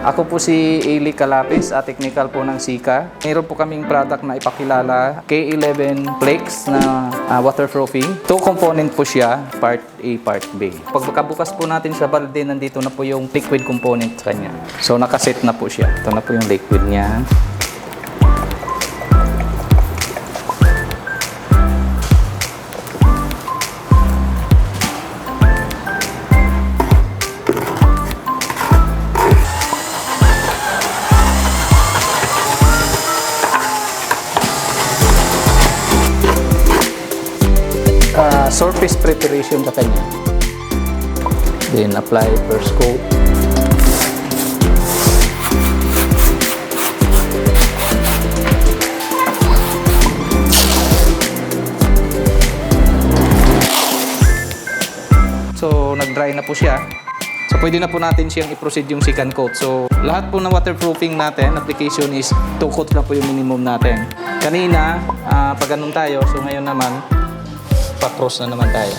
Ako po si Eli Calapis, technical po ng Sika. Meron po kaming product na ipakilala, K11 Flex na waterproofing. 2 component po siya, part A, part B. Pag makabukas po natin sa balde, nandito na po yung liquid component sa kanya. So nakaset na po siya. Ito na po yung liquid niya. Surface preparation sa kanya. Then apply first coat. So nag-dry na po siya. So pwede na po natin siyang i-proceed yung second coat. So lahat po ng waterproofing natin, application is 2 coats na po yung minimum natin. Kanina, pag ganun tayo, so ngayon naman, pa-cross na naman tayo.